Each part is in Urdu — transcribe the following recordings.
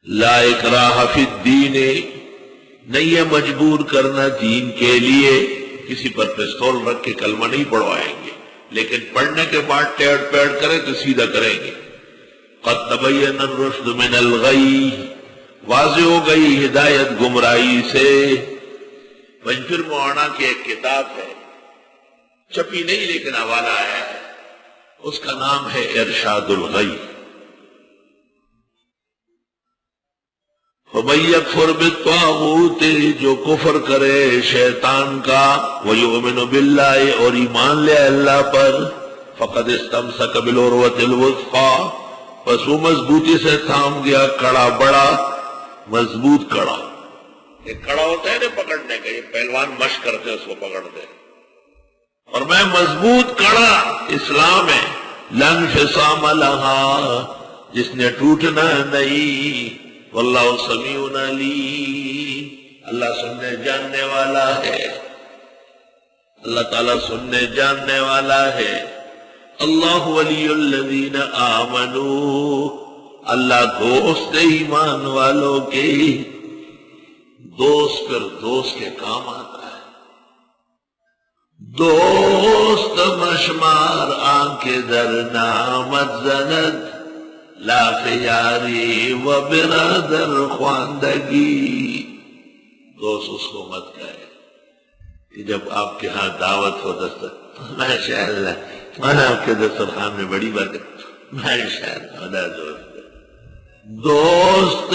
لا اکراہ فی الدین، نہیں ہے مجبور کرنا دین کے لیے، کسی پر پستول رکھ کے کلمہ نہیں پڑھوائیں گے، لیکن پڑھنے کے بعد ٹیڑھ پیڑ کرے تو سیدھا کریں گے۔ قد تبین الرشد من الغی، واضح ہو گئی ہدایت گمراہی سے۔ منفر معانا کی ایک کتاب ہے، چھپی نہیں لیکن حوالہ ہے، اس کا نام ہے ارشاد الغی۔ فَمَن يَكْفُرْ بِالطَّاغُوتِ، جو کفر کرے شیطان کا، وَيُؤْمِنُ بِاللَّهِ، اور ایمان لے اللہ پر، فَقَدِ اسْتَمْسَكَ بِالْعُرْوَةِ الْوُثْقَىٰ، پس وہ مضبوطی سے تھام گیا کڑا، بڑا مضبوط کڑا۔ ایک کڑا ہوتا ہے نا پکڑنے کا، یہ پہلوان مشق کرتے ہیں اس کو پکڑتے ہیں، اور میں مضبوط کڑا اسلام ہے، لَا انفصام لَهَا، جس نے ٹوٹنا نہیں۔ واللہ سمیع علیم، اللہ سننے جاننے والا ہے، اللہ تعالیٰ سننے جاننے والا ہے۔ اللہ ولی الذین آمنوا، اللہ دوست ایمان والوں کے، دوست پھر دوست کے کام آتا ہے۔ دوست مشمار آنکھ در نامت زند، لا خیاری و برادر خواندگی۔ دوست اس کو مت کہے کہ جب آپ کے ہاں دعوت ہو ماشاءاللہ آپ کے دسترخوان میں بڑی بات ہے، ماشاءاللہ دوست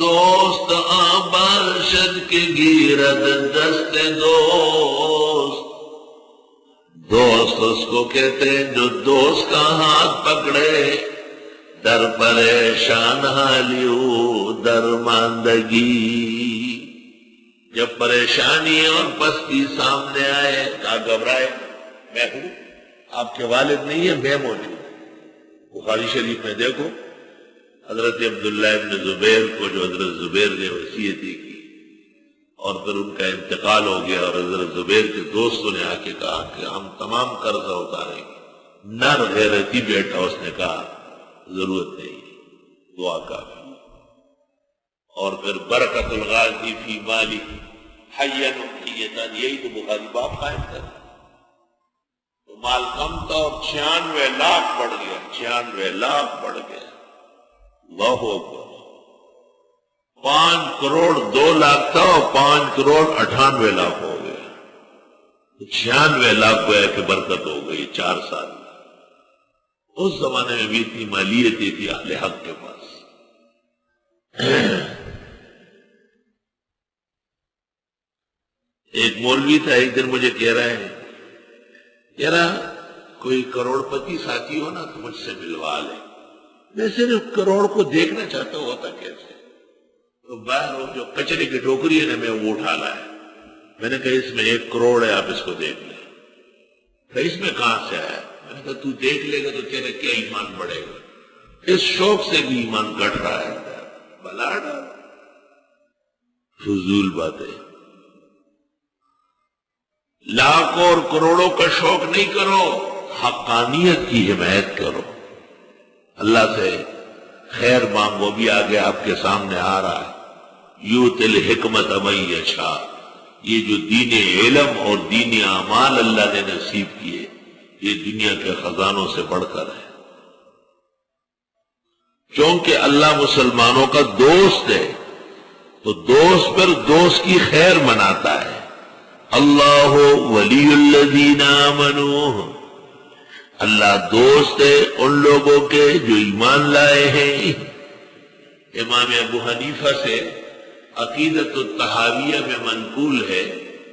دوست آبارشد کی گیرد دست دوست، دوست اس کو کہتے ہیں جو دوست کا ہاتھ پکڑے، در پریشان حالیو درماندگی۔ جب پریشانی اور پستی سامنے آئے کہا گھبرائے، میں ہوں، آپ کے والد نہیں ہے، میں موجود ہوں۔ بخاری شریف میں دیکھو حضرت عبداللہ ابن زبیر کو، جو حضرت زبیر نے وصیتیں کی اور پھر ان کا انتقال ہو گیا، اور حضرت زبیر کے دوستوں نے آ کے کہا کہ ہم تمام قرضہ اتاریں گے۔ نر غیرتی بیٹا، اس نے کہا ضرورت نہیں، دعا کافی۔ اور پھر برکت الغازی فی مالی حیا ومیتا، یہی تو بخاری باب قائم کر، تو مال کم تھا اور 96 لاکھ بڑھ گیا، 96 لاکھ بڑھ گیا، اللہ اکبر۔ 5 کروڑ 2 لاکھ تھا اور 5 کروڑ 98 لاکھ ہو گیا، 96 لاکھ گویا کہ برکت ہو گئی 4 سال۔ اس زمانے میں بھی اتنی مالیت تھی اہل حق کے پاس۔ ایک مولوی تھا، ایک دن مجھے کہہ رہا کوئی کروڑ پتی ساتھی ہو نا تو مجھ سے ملوا لے، میں صرف کروڑ کو دیکھنا چاہتا ہوں، ہوتا کیسے؟ تو باہر وہ جو کچرے کی ٹوکری ہے نا، میں وہ اٹھا لایا، میں نے کہا اس میں 1 کروڑ ہے، آپ اس کو دیکھ لیں۔ کہ اس میں کہاں سے آیا؟ میں نے کہا تو دیکھ لے گا تو تیرا کیا ایمان بڑھے گا؟ اس شوق سے بھی ایمان گھٹ رہا ہے، بلا ڈال، فضول باتیں۔ لاکھوں اور کروڑوں کا شوق نہیں کرو، حقانیت کی حمایت کرو، اللہ سے خیر مانگو۔ بھی آگے آپ کے سامنے آ رہا ہے، یؤتی الحکمت من یشاء، یہ جو دین علم اور دین اعمال اللہ نے نصیب کیے، یہ دنیا کے خزانوں سے بڑھ کر ہے، چونکہ اللہ مسلمانوں کا دوست ہے، تو دوست پر دوست کی خیر مناتا ہے۔ اللہ ولی الذین آمنوا، اللہ دوست ہے ان لوگوں کے جو ایمان لائے ہیں۔ امام ابو حنیفہ سے عقیدۃ الطحاویہ میں منقول ہے،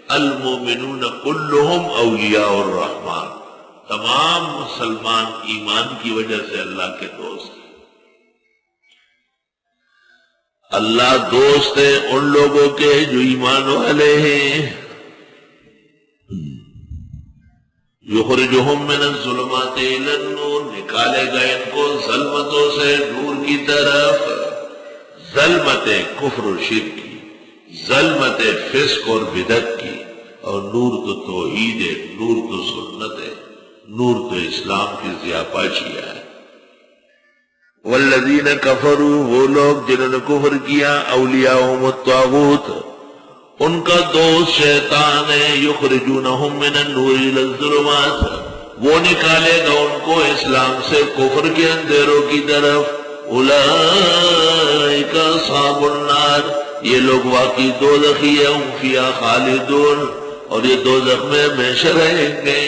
المؤمنون کلہم اولیاء الرحمن، تمام مسلمان ایمان کی وجہ سے اللہ کے دوست ہیں۔ اللہ دوست ہے ان لوگوں کے جو ایمان والے ہیں۔ یخرجہم من الظلمات الی النور، نکالے گئے ان کو ظلمتوں سے نور کی طرف، ظلمت کفر و شرک کی، ظلمت فسق اور بدعت کی، اور نور تو توحید ہے، نور تو سنت ہے، نور تو اسلام کی ضیاء پاشیہ ہے۔ والذین کفروا، وہ لوگ جنہوں نے کفر کیا، اولیاءہم الطاغوت، ان کا دوست شیطان ہے، یخرجونہم من النور الی الظلمات، وہ نکالے گا ان کو اسلام سے کفر کے اندھیروں کی طرف، اولئک اصحاب النار، یہ لوگ واقعی دوزخی ہیں، ہم فیہا خالدون، اور یہ دوزخ میں ہمیشہ رہیں گے۔